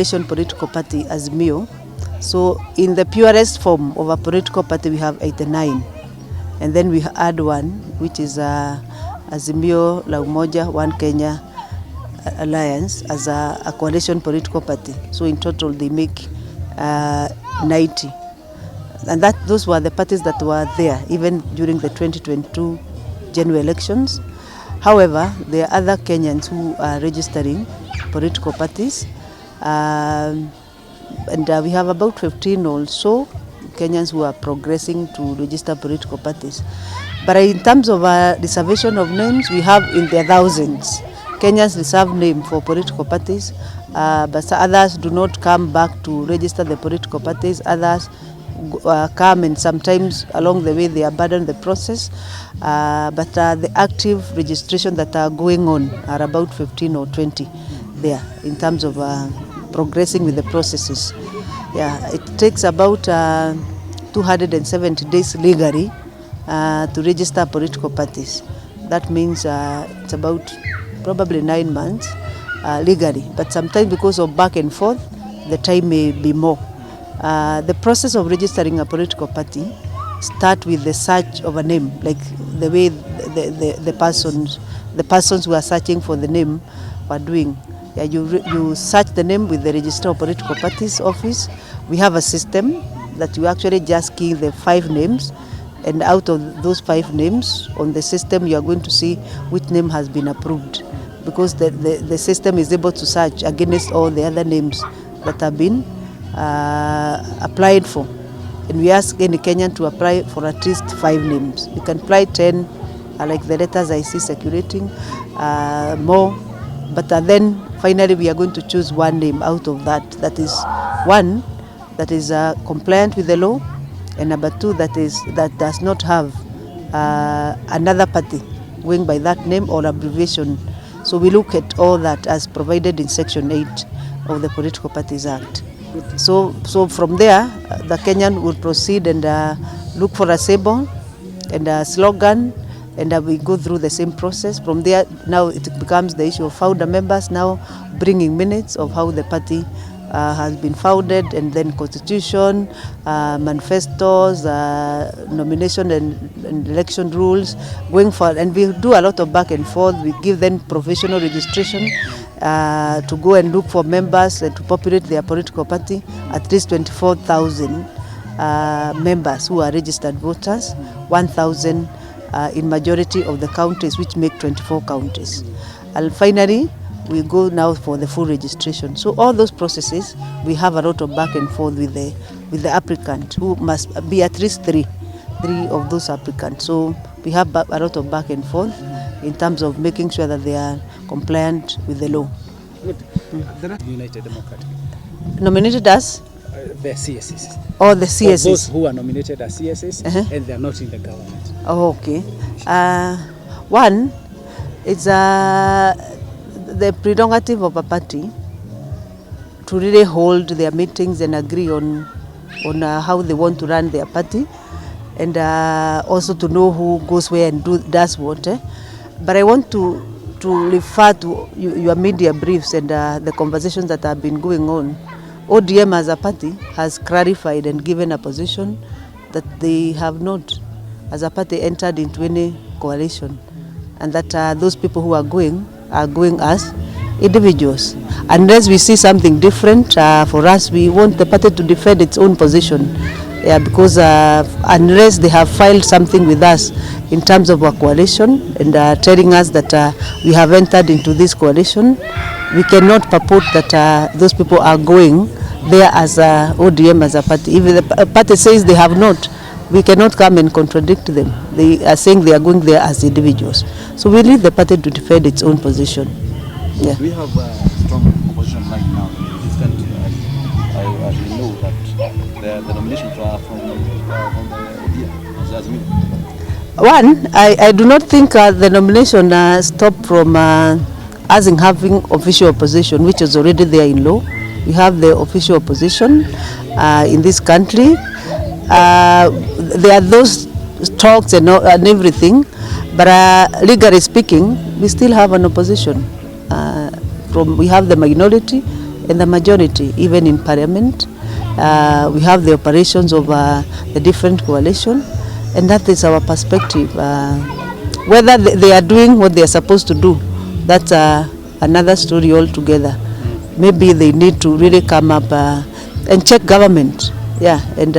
Political party Azimio. So in the purest form of a political party we have 89, and then we add one which is Azimio la Umoja One Kenya Alliance as a coalition political party. So in total they make 90, and those were the parties that were there even during the 2022 general elections. However, there are other Kenyans who are registering political parties. And we have about 15 also Kenyans who are progressing to register political parties. But in terms of reservation of names, we have in the thousands Kenyans reserve name for political parties, but others do not come back to register the political parties. Others come, and sometimes along the way they abandon the process. But the active registration that are going on are about 15 or 20 there in terms of progressing with the processes. Yeah, it takes about 270 days legally to register political parties. That means it's about probably 9 months legally, but sometimes because of back and forth, the time may be more. The process of registering a political party start with the search of a name, like the way the persons who are searching for the name were doing. Yeah, you search the name with the Registrar of Political Parties office. We have a system that you actually just key the 5 names, and out of those 5 names on the system you are going to see which name has been approved, because the system is able to search against all the other names that have been applied for. And we ask any Kenyan to apply for at least 5 names. You can apply 10, like the letters I see circulating, more. But then finally we are going to choose one name out of that. That is one that is compliant with the law, and number 2 that does not have another party going by that name or abbreviation. So we look at all that as provided in Section 8 of the Political Parties Act. So from there, the Kenyan will proceed and look for a symbol and a slogan, and we go through the same process. From there, now it becomes the issue of founder members now bringing minutes of how the party has been founded, and then constitution, manifestos, nomination and election rules, going for, and we do a lot of back and forth. We give them professional registration to go and look for members and to populate their political party. At least 24,000 members who are registered voters, 1,000 in majority of the counties, which make 24 counties. And finally, we go now for the full registration. So all those processes, we have a lot of back and forth with the applicant, who must be at least three of those applicants. So we have a lot of back and forth in terms of making sure that they are compliant with the law. United Democratic. Nominated as? The CSS. Oh, the CSS. Those who are nominated as CSS and they are not in the government. Oh, okay. One, it's the prerogative of a party to really hold their meetings and agree on how they want to run their party, and also to know who goes where and does what. But I want to refer to your media briefs and the conversations that have been going on. ODM as a party has clarified and given a position that they have not, as a party, entered into any coalition, and that those people who are going as individuals. Unless we see something different, for us, we want the party to defend its own position. Yeah, because unless they have filed something with us in terms of a coalition and telling us that we have entered into this coalition, we cannot purport that those people are going there as ODM as a party. If the party says they have not, we cannot come and contradict them. They are saying they are going there as individuals. So we need the party to defend its own position. Yeah. We have a strong opposition right now in this country. I know that the nominations are from the ODM. One, I do not think the nomination stopped from us having official opposition, which is already there in law. We have the official opposition in this country. There are those talks and everything, but legally speaking, we still have an opposition. We have the minority, and the majority, even in parliament. We have the operations of the different coalition, and that is our perspective. Whether they are doing what they are supposed to do, that's another story altogether. Maybe they need to really come up and check government, and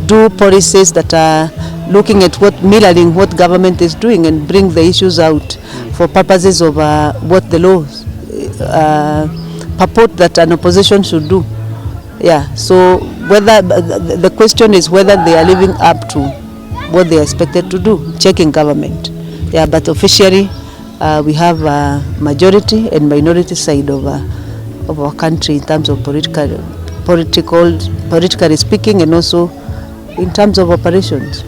do policies that are looking at mirroring what government is doing, and bring the issues out for purposes of what the laws purport that an opposition should do. So whether the question is whether they are living up to what they are expected to do, checking government. But officially we have a majority and minority side of our country in terms of politically speaking, and also in terms of operations.